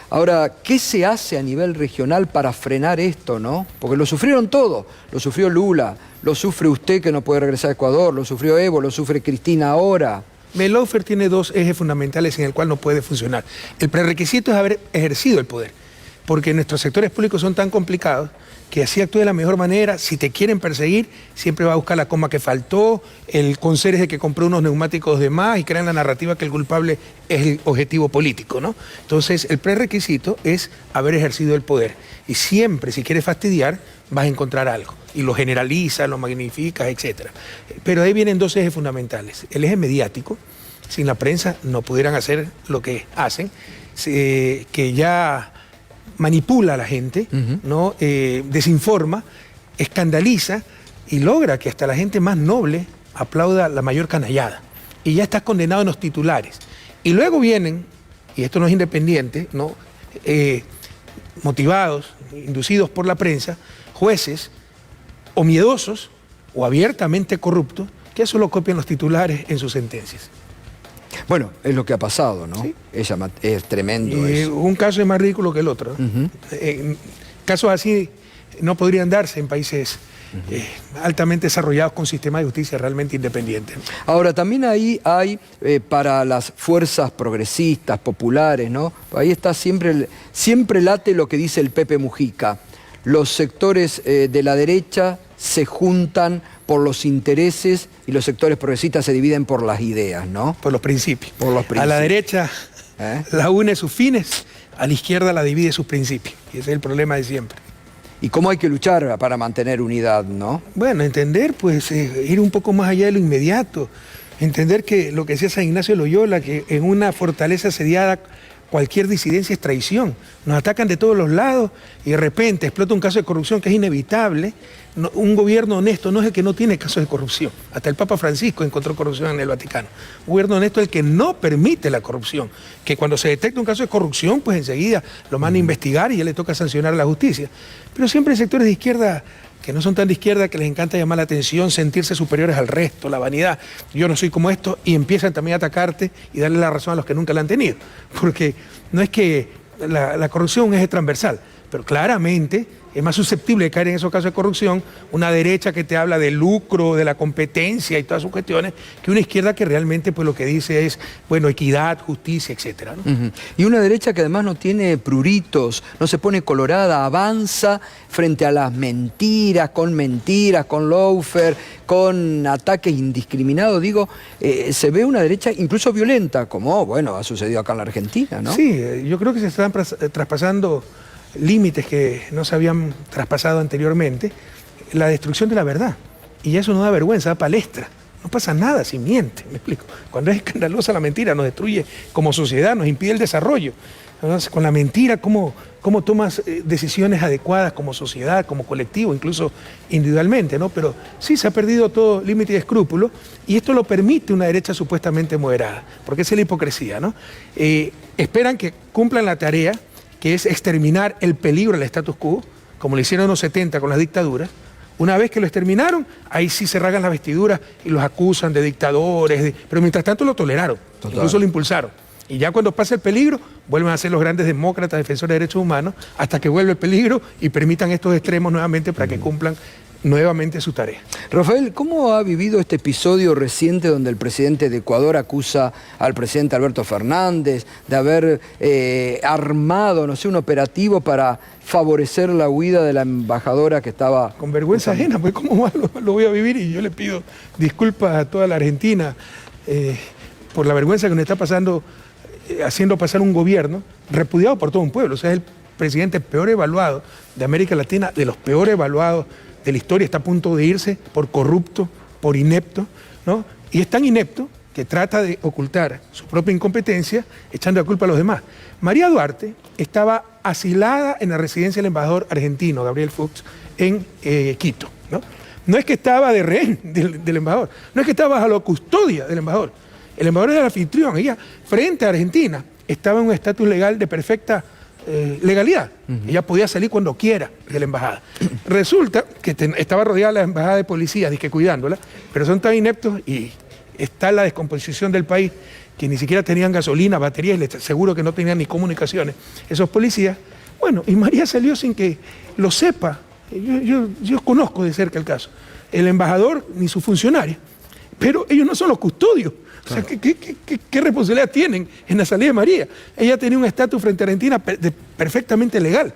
Ahora, ¿qué se hace a nivel regional para frenar esto, no? Porque lo sufrieron todos. Lo sufrió Lula, lo sufre usted que no puede regresar a Ecuador, lo sufrió Evo, lo sufre Cristina ahora. El lawfare tiene dos ejes fundamentales en el cual no puede funcionar. El prerequisito es haber ejercido el poder, porque nuestros sectores públicos son tan complicados que así actúe de la mejor manera. Si te quieren perseguir, siempre va a buscar la coma que faltó, el conserje que compró unos neumáticos de más y crean la narrativa que el culpable es el objetivo político, ¿no? Entonces, el prerequisito es haber ejercido el poder. Y siempre, si quieres fastidiar, vas a encontrar algo. Y lo generalizas, lo magnificas, etc. Pero ahí vienen dos ejes fundamentales. El eje mediático. Sin la prensa no pudieran hacer lo que hacen, que ya manipula a la gente, ¿no? Desinforma, escandaliza y logra que hasta la gente más noble aplauda la mayor canallada. Y ya está condenado en los titulares. Y luego vienen, y esto no es independiente, ¿no? Motivados, inducidos por la prensa, jueces o miedosos o abiertamente corruptos que eso lo copian los titulares en sus sentencias. Bueno, es lo que ha pasado, ¿no? Sí. Es tremendo eso. Un caso es más ridículo que el otro, ¿no? Casos así no podrían darse en países altamente desarrollados con sistemas de justicia realmente independientes. Ahora, también ahí hay para las fuerzas progresistas, populares, ¿no? Ahí está siempre late lo que dice el Pepe Mujica. Los sectores de la derecha se juntan por los intereses y los sectores progresistas se dividen por las ideas, ¿no? Por los principios. Por los principios. A la derecha la une sus fines, a la izquierda la divide sus principios. Y ese es el problema de siempre. ¿Y cómo hay que luchar para mantener unidad, no? Bueno, entender, pues, ir un poco más allá de lo inmediato. Entender que lo que decía San Ignacio de Loyola, que en una fortaleza asediada cualquier disidencia es traición. Nos atacan de todos los lados y de repente explota un caso de corrupción que es inevitable. Un gobierno honesto no es el que no tiene casos de corrupción. Hasta el Papa Francisco encontró corrupción en el Vaticano. Un gobierno honesto es el que no permite la corrupción. Que cuando se detecta un caso de corrupción, pues enseguida lo manda a investigar y ya le toca sancionar a la justicia. Pero siempre hay sectores de izquierda que no son tan de izquierda, que les encanta llamar la atención, sentirse superiores al resto, la vanidad. Yo no soy como esto, y empiezan también a atacarte y darle la razón a los que nunca la han tenido. Porque no es que la corrupción es transversal, pero claramente es más susceptible de caer en esos casos de corrupción una derecha que te habla de lucro, de la competencia y todas sus cuestiones, que una izquierda que realmente pues lo que dice es, bueno, equidad, justicia, etcétera, ¿no? Y una derecha que además no tiene pruritos, no se pone colorada, avanza frente a las mentiras, con lawfare, con ataques indiscriminados. Digo, se ve una derecha incluso violenta, como, bueno, ha sucedido acá en la Argentina, ¿no? Sí, yo creo que se están traspasando límites que no se habían traspasado anteriormente, la destrucción de la verdad. Y eso no da vergüenza, da palestra. No pasa nada si miente, me explico. Cuando es escandalosa la mentira, nos destruye como sociedad, nos impide el desarrollo. Entonces, con la mentira, ¿cómo tomas decisiones adecuadas como sociedad, como colectivo, incluso individualmente, ¿no? Pero sí se ha perdido todo límite y escrúpulo, y esto lo permite una derecha supuestamente moderada, porque esa es la hipocresía, ¿no? Esperan que cumplan la tarea, que es exterminar el peligro del status quo, como lo hicieron en los 70 con las dictaduras. Una vez que lo exterminaron, ahí sí se rasgan las vestiduras y los acusan de dictadores, pero mientras tanto lo toleraron, incluso lo impulsaron. Y ya cuando pasa el peligro, vuelven a ser los grandes demócratas, defensores de derechos humanos, hasta que vuelve el peligro y permitan estos extremos nuevamente para que cumplan nuevamente su tarea. Rafael, ¿cómo ha vivido este episodio reciente donde el presidente de Ecuador acusa al presidente Alberto Fernández de haber armado, no sé, un operativo para favorecer la huida de la embajadora que estaba... Con vergüenza ajena, pues ¿cómo más lo voy a vivir? Y yo le pido disculpas a toda la Argentina por la vergüenza que nos está pasando, haciendo pasar un gobierno repudiado por todo un pueblo. O sea, es el presidente peor evaluado de América Latina, de los peores evaluados de la historia, está a punto de irse por corrupto, por inepto, ¿no? Y es tan inepto que trata de ocultar su propia incompetencia echando la culpa a los demás. María Duarte estaba asilada en la residencia del embajador argentino, Gabriel Fuchs, en Quito, ¿no? No es que estaba de rehén del embajador, no es que estaba bajo la custodia del embajador. El embajador era el anfitrión, ella, frente a Argentina, estaba en un estatus legal de perfecta legalidad. Ella podía salir cuando quiera de la embajada. Resulta que estaba rodeada la embajada de policías, dizque cuidándola, pero son tan ineptos y está la descomposición del país que ni siquiera tenían gasolina, baterías, seguro que no tenían ni comunicaciones, esos policías. Bueno, y María salió sin que lo sepa. Yo conozco de cerca el caso. El embajador ni su funcionario, pero ellos no son los custodios. O sea, ¿qué responsabilidad tienen en la salida de María? Ella tenía un estatus frente a Argentina perfectamente legal.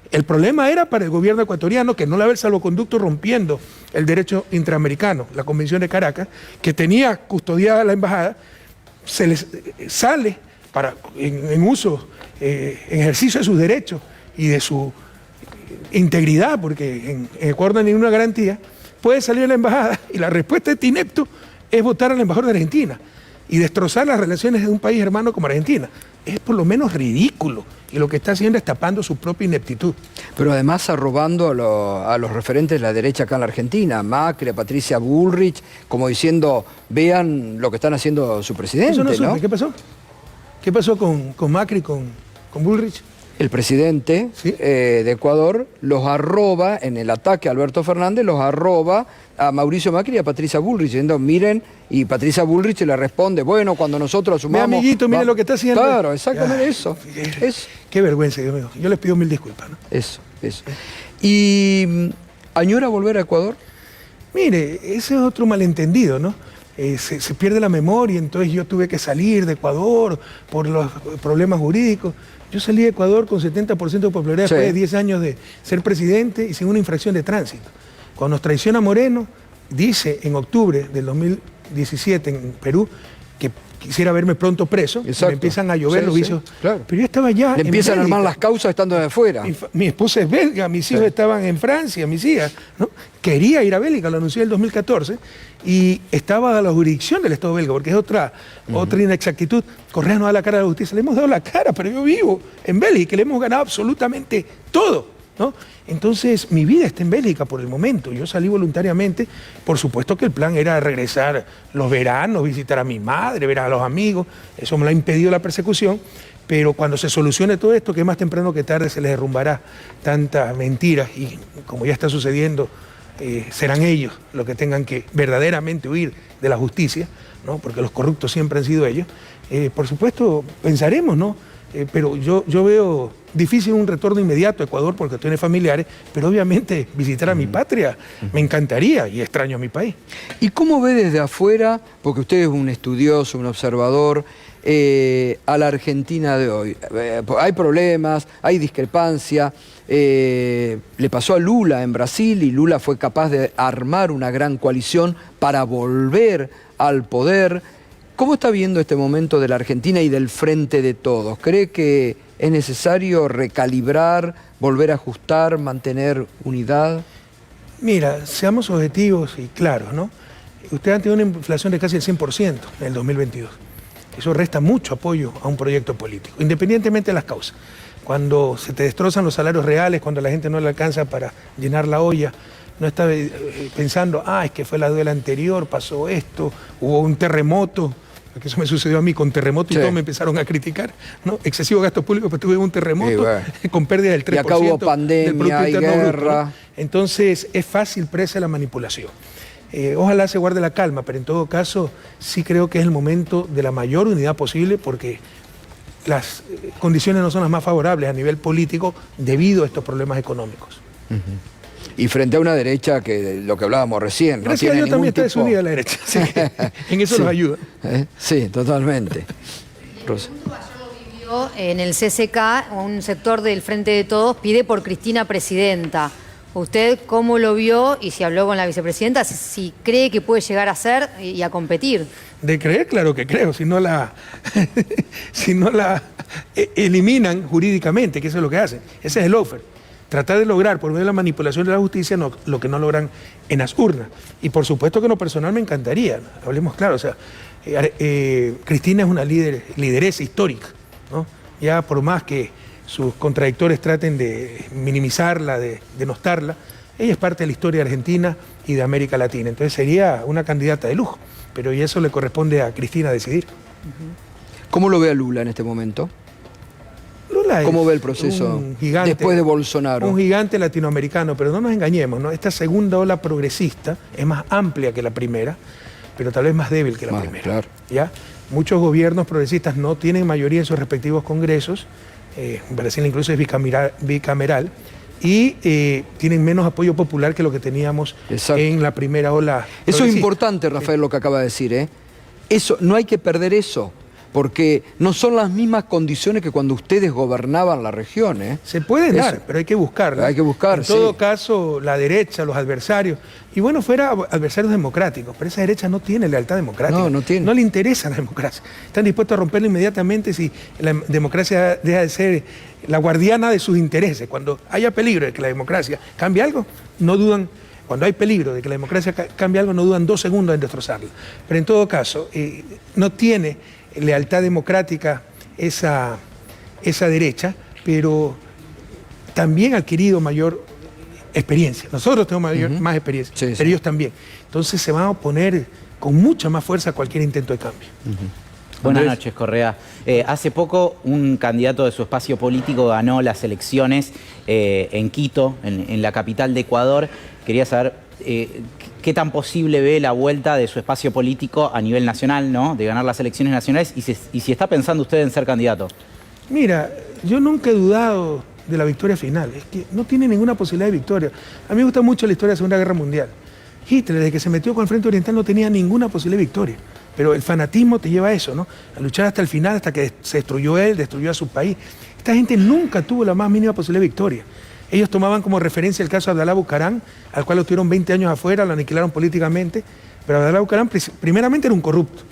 El problema era para el gobierno ecuatoriano, que no le había el salvoconducto rompiendo el derecho interamericano, la Convención de Caracas, que tenía custodiada la embajada, se les sale en uso, en ejercicio de sus derechos y de su integridad, porque en Ecuador no hay ninguna garantía, puede salir a la embajada y la respuesta de este inepto es votar al embajador de Argentina y destrozar las relaciones de un país hermano como Argentina. Es por lo menos ridículo, y lo que está haciendo es tapando su propia ineptitud. Pero además arrobando a los referentes de la derecha acá en la Argentina, Macri, a Patricia Bullrich, como diciendo, vean lo que están haciendo su presidente. Eso no supe. ¿No? ¿Qué pasó? ¿Qué pasó con Macri, con Bullrich? El presidente ¿Sí? de Ecuador los arroba, en el ataque a Alberto Fernández, los arroba a Mauricio Macri y a Patricia Bullrich, diciendo, miren, y Patricia Bullrich le responde, bueno, cuando nosotros asumamos... Mi amiguito, mire lo que está haciendo. Claro, exactamente eso. Qué vergüenza, Dios mío. Yo les pido mil disculpas, ¿no? Eso. ¿Y añora volver a Ecuador? Mire, ese es otro malentendido, ¿no? Se pierde la memoria, entonces yo tuve que salir de Ecuador por los problemas jurídicos. Yo salí de Ecuador con 70% de popularidad después de 10 años de ser presidente y sin una infracción de tránsito. Cuando nos traiciona Moreno, dice en octubre del 2017 en Perú que quisiera verme pronto preso. Me empiezan a llover los vicios. Claro. Pero yo estaba ya Le empiezan a armar las causas estando de afuera. Mi esposa es belga, mis hijos estaban en Francia, mis hijas, ¿no? Quería ir a Bélgica, lo anuncié en el 2014, y estaba a la jurisdicción del Estado belga, porque es otra inexactitud. Correa no da la cara a la justicia. Le hemos dado la cara, pero yo vivo en Bélgica, le hemos ganado absolutamente todo, ¿no? Entonces, mi vida está en Bélgica por el momento. Yo salí voluntariamente. Por supuesto que el plan era regresar los veranos, visitar a mi madre, ver a los amigos. Eso me lo ha impedido la persecución. Pero cuando se solucione todo esto, que más temprano que tarde se les derrumbará tantas mentiras. Y como ya está sucediendo, serán ellos los que tengan que verdaderamente huir de la justicia, ¿no? Porque los corruptos siempre han sido ellos. Por supuesto, pensaremos, ¿no? Pero yo veo difícil un retorno inmediato a Ecuador porque tiene familiares, pero obviamente visitar a mi patria me encantaría y extraño a mi país. ¿Y cómo ve desde afuera, porque usted es un estudioso, un observador, a la Argentina de hoy? Hay problemas, hay discrepancia. Le pasó a Lula en Brasil y Lula fue capaz de armar una gran coalición para volver al poder. ¿Cómo está viendo este momento de la Argentina y del Frente de Todos? ¿Cree que es necesario recalibrar, volver a ajustar, mantener unidad? Mira, seamos objetivos y claros, ¿no? Usted ha tenido una inflación de casi el 100% en el 2022. Eso resta mucho apoyo a un proyecto político, independientemente de las causas. Cuando se te destrozan los salarios reales, cuando la gente no le alcanza para llenar la olla, no está pensando, es que fue la duela anterior, pasó esto, hubo un terremoto, porque eso me sucedió a mí con terremoto y todos me empezaron a criticar, ¿no? Excesivo gasto público, pero tuve un terremoto con pérdida del 3% y acá hubo pandemia, del Producto Interno guerra. Bruto, ¿no? Entonces es fácil presa la manipulación. Ojalá se guarde la calma, pero en todo caso sí creo que es el momento de la mayor unidad posible porque las condiciones no son las más favorables a nivel político debido a estos problemas económicos. Y frente a una derecha que lo que hablábamos recién, gracias no tiene a Dios también está tipo... desunida la derecha, así que en eso nos ayuda. Sí, totalmente. Rosa. En el CCK, un sector del Frente de Todos pide por Cristina presidenta. ¿Usted cómo lo vio y si habló con la vicepresidenta, si cree que puede llegar a ser y a competir? De creer, claro que creo, si no la eliminan jurídicamente, que eso es lo que hacen. Ese es el offer. Tratar de lograr por medio de la manipulación de la justicia lo que no logran en las urnas. Y por supuesto que en lo personal me encantaría, hablemos claro, o sea, Cristina es una lideresa histórica, ¿no? Ya por más que sus contradictores traten de minimizarla, de denostarla, ella es parte de la historia argentina y de América Latina, entonces sería una candidata de lujo, pero y eso le corresponde a Cristina decidir. ¿Cómo lo ve a Lula en este momento? Lula ¿Cómo ve el proceso gigante, después de Bolsonaro? Un gigante latinoamericano, pero no nos engañemos, ¿no? Esta segunda ola progresista es más amplia que la primera, pero tal vez más débil que la primera. Claro. ¿Ya? muchos gobiernos progresistas no tienen mayoría en sus respectivos congresos, Brasil incluso es bicameral, y tienen menos apoyo popular que lo que teníamos en la primera ola. Eso es importante, Rafael, lo que acaba de decir, ¿eh? Eso, no hay que perder eso, porque no son las mismas condiciones que cuando ustedes gobernaban la región, ¿eh? Se pueden dar, pero hay que buscarla. Hay que buscar, en todo caso, la derecha, los adversarios, y bueno, fuera adversarios democráticos, pero esa derecha no tiene lealtad democrática. No tiene. No le interesa la democracia. Están dispuestos a romperla inmediatamente si la democracia deja de ser la guardiana de sus intereses. Cuando haya peligro de que la democracia cambie algo, no dudan. Cuando hay peligro de que la democracia cambie algo, no dudan 2 segundos en destrozarla. Pero en todo caso, no tiene lealtad democrática esa derecha, pero también ha adquirido mayor experiencia. Nosotros tenemos más experiencia, pero ellos también. Entonces se van a oponer con mucha más fuerza a cualquier intento de cambio. Buenas noches, Correa. Hace poco un candidato de su espacio político ganó las elecciones en Quito, en la capital de Ecuador. Quería saber qué tan posible ve la vuelta de su espacio político a nivel nacional, ¿no? De ganar las elecciones nacionales y si está pensando usted en ser candidato. Mira, yo nunca he dudado de la victoria final. Es que no tiene ninguna posibilidad de victoria. A mí me gusta mucho la historia de la Segunda Guerra Mundial. Hitler, desde que se metió con el Frente Oriental, no tenía ninguna posibilidad de victoria. Pero el fanatismo te lleva a eso, ¿no? A luchar hasta el final, hasta que se destruyó él, destruyó a su país. Esta gente nunca tuvo la más mínima posibilidad de victoria. Ellos tomaban como referencia el caso de Abdalá Bucaram, al cual lo tuvieron 20 años afuera, lo aniquilaron políticamente, pero Abdalá Bucaram primeramente era un corrupto.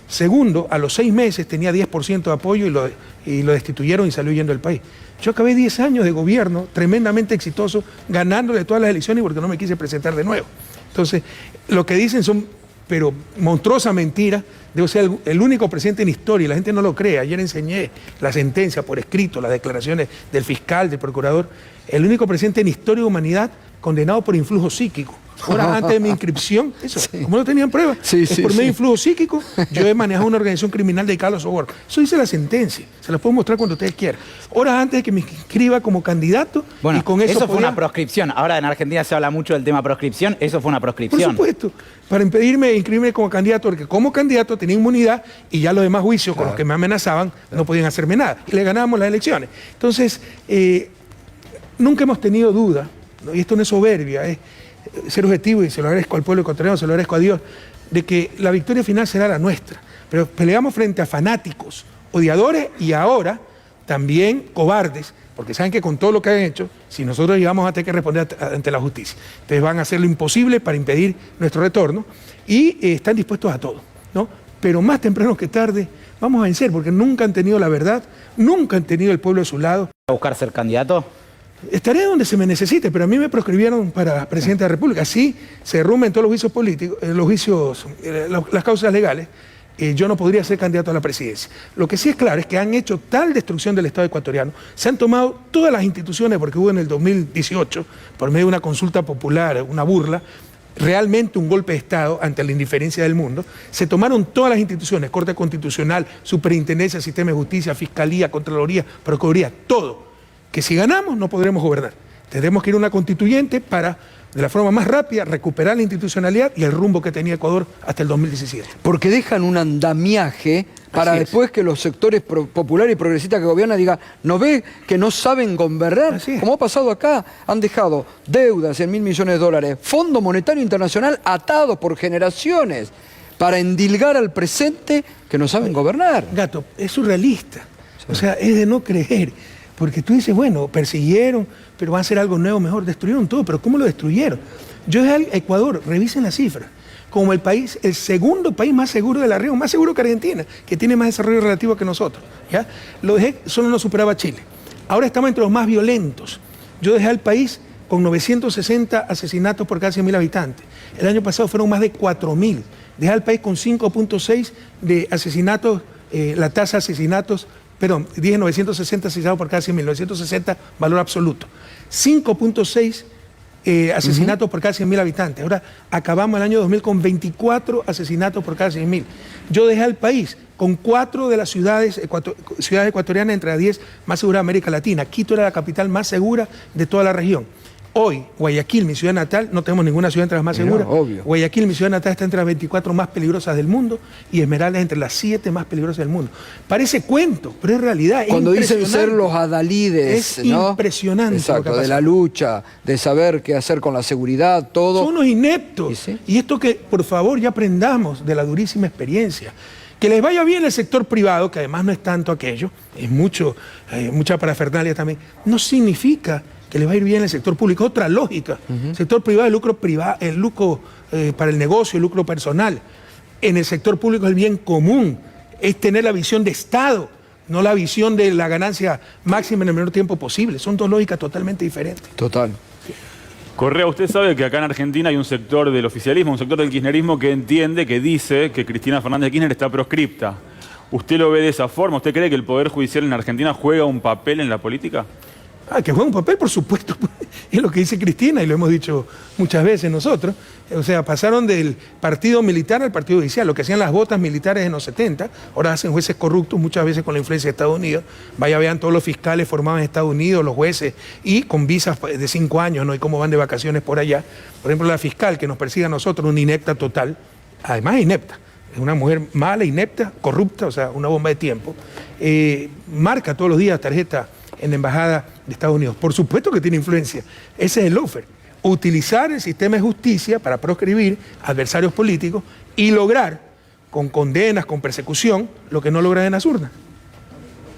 Segundo, a los 6 meses tenía 10% de apoyo y lo destituyeron y salió huyendo del país. Yo acabé 10 años de gobierno tremendamente exitoso, ganándole todas las elecciones porque no me quise presentar de nuevo. Entonces, lo que dicen son, pero monstruosa mentira. Debo ser el único presidente en historia, y la gente no lo cree. Ayer enseñé la sentencia por escrito, las declaraciones del fiscal, del procurador. El único presidente en historia de humanidad condenado por influjo psíquico. Horas antes de mi inscripción, eso, como no tenían pruebas, por medio de influjo psíquico, yo he manejado una organización criminal dedicada a los sobornos. Eso dice la sentencia, se la puedo mostrar cuando ustedes quieran. Horas antes de que me inscriba como candidato, bueno, y con eso fue una proscripción. Ahora en Argentina se habla mucho del tema proscripción, eso fue una proscripción. Por supuesto, para impedirme inscribirme como candidato, porque como candidato tenía inmunidad y ya los demás juicios con los que me amenazaban no podían hacerme nada. Y le ganamos las elecciones. Entonces, nunca hemos tenido duda, ¿no? Y esto no es soberbia, es ser objetivo, y se lo agradezco al pueblo ecuatoriano, se lo agradezco a Dios, de que la victoria final será la nuestra. Pero peleamos frente a fanáticos, odiadores y ahora también cobardes, porque saben que con todo lo que han hecho, si nosotros llegamos a tener que responder ante la justicia, entonces van a hacer lo imposible para impedir nuestro retorno y están dispuestos a todo, ¿no? Pero más temprano que tarde vamos a vencer, porque nunca han tenido la verdad, nunca han tenido el pueblo a su lado. ¿Va a buscar ser candidato? Estaré donde se me necesite, pero a mí me proscribieron para presidente de la República. Así se derrumben todos los juicios políticos, las causas legales. Yo no podría ser candidato a la presidencia. Lo que sí es claro es que han hecho tal destrucción del Estado ecuatoriano, se han tomado todas las instituciones, porque hubo en el 2018, por medio de una consulta popular, una burla, realmente un golpe de Estado ante la indiferencia del mundo. Se tomaron todas las instituciones, Corte Constitucional, Superintendencia, Sistema de Justicia, Fiscalía, Contraloría, Procuraduría, todo. Que si ganamos no podremos gobernar. Tendremos que ir a una constituyente para, de la forma más rápida, recuperar la institucionalidad y el rumbo que tenía Ecuador hasta el 2017. Porque dejan un andamiaje para después que los sectores populares y progresistas que gobiernan digan, ¿no ve que no saben gobernar? Como ha pasado acá, han dejado deudas en $1.000 millones, Fondo Monetario Internacional atado por generaciones para endilgar al presente que no saben gobernar. Gato, es surrealista. O sea, es de no creer. Porque tú dices, bueno, persiguieron, pero van a hacer algo nuevo, mejor. Destruyeron todo, pero ¿cómo lo destruyeron? Yo dejé al Ecuador, revisen las cifras, como el segundo país más seguro de la región, más seguro que Argentina, que tiene más desarrollo relativo que nosotros. ¿Ya? Lo dejé, solo nos superaba Chile. Ahora estamos entre los más violentos. Yo dejé al país con 960 asesinatos por cada 100.000 habitantes. El año pasado fueron más de 4.000. Dejé al país con 5.6 de asesinatos, la tasa de asesinatos. Perdón, dije 960 asesinatos por cada 100.000, 960 valor absoluto. 5.6 asesinatos por cada 100.000 habitantes. Ahora acabamos el año 2000 con 24 asesinatos por cada 100.000. Yo dejé al país con 4 de las ciudades ecuatorianas entre las 10 más seguras de América Latina. Quito era la capital más segura de toda la región. Hoy, Guayaquil, mi ciudad natal, no tenemos ninguna ciudad entre las más seguras. Obvio. Guayaquil, mi ciudad natal, está entre las 24 más peligrosas del mundo y Esmeraldas entre las 7 más peligrosas del mundo. Parece cuento, pero es realidad. Cuando es dicen ser los adalides, es ¿no? impresionante. Exacto, lo que ha de la pasado. lucha, de saber qué hacer con la seguridad, todo. Son unos ineptos. ¿Y sí? Y esto que, por favor, ya aprendamos de la durísima experiencia. Que les vaya bien el sector privado, que además no es tanto aquello, es mucha parafernalia también, no significa que les va a ir bien el sector público. Otra lógica. Sector privado, el lucro para el negocio, el lucro personal. En el sector público es el bien común, es tener la visión de Estado, no la visión de la ganancia máxima en el menor tiempo posible. Son dos lógicas totalmente diferentes. Total. Correa, usted sabe que acá en Argentina hay un sector del oficialismo, un sector del kirchnerismo que entiende, que dice que Cristina Fernández de Kirchner está proscripta. ¿Usted lo ve de esa forma? ¿Usted cree que el Poder Judicial en Argentina juega un papel en la política? Que juega un papel, por supuesto, es lo que dice Cristina y lo hemos dicho muchas veces nosotros. O sea, pasaron del partido militar al partido judicial, lo que hacían las botas militares en los 70, ahora hacen jueces corruptos, muchas veces con la influencia de Estados Unidos. Vaya, vean todos los fiscales formados en Estados Unidos, los jueces, y con visas de 5 años, ¿no? Y cómo van de vacaciones por allá. Por ejemplo, la fiscal que nos persigue a nosotros, una inepta total, además inepta. Es una mujer mala, inepta, corrupta, o sea, una bomba de tiempo. Marca todos los días tarjeta en la Embajada de Estados Unidos. Por supuesto que tiene influencia. Ese es el lawfare. Utilizar el sistema de justicia para proscribir adversarios políticos y lograr, con condenas, con persecución, lo que no logran en las urnas.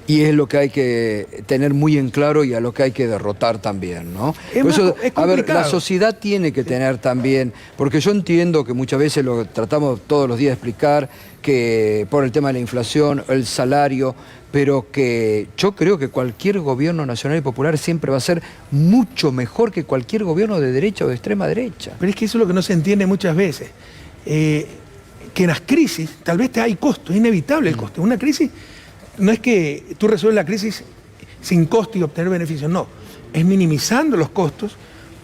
Y es lo que hay que tener muy en claro y a lo que hay que derrotar también, ¿no? Es Por eso, es a ver, la complicado. sociedad tiene que tener también, porque yo entiendo que muchas veces lo tratamos todos los días de explicar, que por el tema de la inflación, el salario, pero que yo creo que cualquier gobierno nacional y popular siempre va a ser mucho mejor que cualquier gobierno de derecha o de extrema derecha. Pero es que eso es lo que no se entiende muchas veces. Que en las crisis, tal vez hay costo, es inevitable el costo. Una crisis no es que tú resuelves la crisis sin costo y obtener beneficios, no. Es minimizando los costos,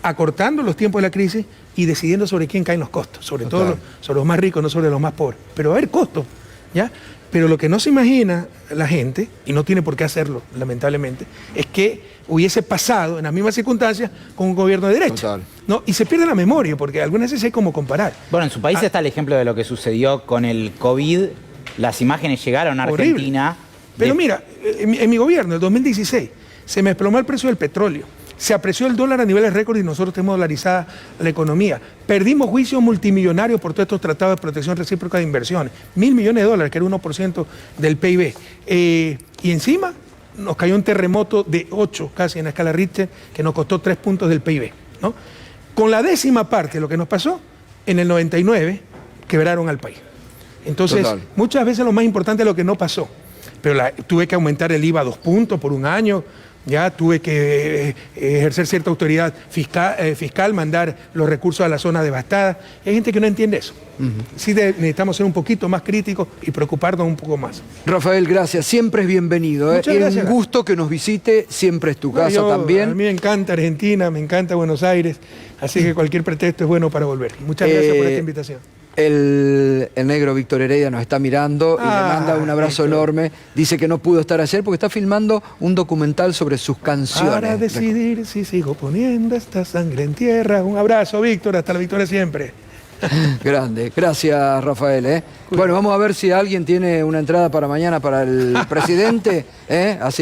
acortando los tiempos de la crisis y decidiendo sobre quién caen los costos, sobre todo sobre los más ricos, no sobre los más pobres. Pero va a haber costos, ¿ya? Pero lo que no se imagina la gente, y no tiene por qué hacerlo, lamentablemente, es que hubiese pasado en las mismas circunstancias con un gobierno de derecha. Total. ¿No? Y se pierde la memoria, porque algunas veces hay como comparar. Bueno, en su país está el ejemplo de lo que sucedió con el COVID. Las imágenes llegaron a Argentina. Horrible. Pero mira, en mi gobierno, en el 2016, se me desplomó el precio del petróleo. Se apreció el dólar a niveles récord y nosotros tenemos dolarizada la economía. Perdimos juicios multimillonarios por todos estos tratados de protección recíproca de inversiones. $1.000 millones, que era 1% del PIB. Y encima nos cayó un terremoto de 8 casi en la escala Richter que nos costó 3 puntos del PIB, ¿no? Con la 10ª parte de lo que nos pasó, en el 99 quebraron al país. Entonces, Total. muchas veces lo más importante es lo que no pasó. Pero tuve que aumentar el IVA 2 puntos por un año, ya tuve que ejercer cierta autoridad fiscal, mandar los recursos a la zona devastada. Hay gente que no entiende eso. Sí necesitamos ser un poquito más críticos y preocuparnos un poco más. Rafael, gracias. Siempre es bienvenido. Muchas Es gracias. un gusto que nos visite. Siempre es tu Bueno, casa a también. mí me encanta Argentina, me encanta Buenos Aires, así que cualquier pretexto es bueno para volver. Muchas gracias por esta invitación. El negro Víctor Heredia nos está mirando y le manda un abrazo Víctor. enorme. Dice que no pudo estar ayer porque está filmando un documental sobre sus canciones. Para decidir si sigo poniendo esta sangre en tierra. Un abrazo, Víctor, hasta la victoria siempre. Grande. Gracias, Rafael. Bueno, vamos a ver si alguien tiene una entrada para mañana para el presidente. Así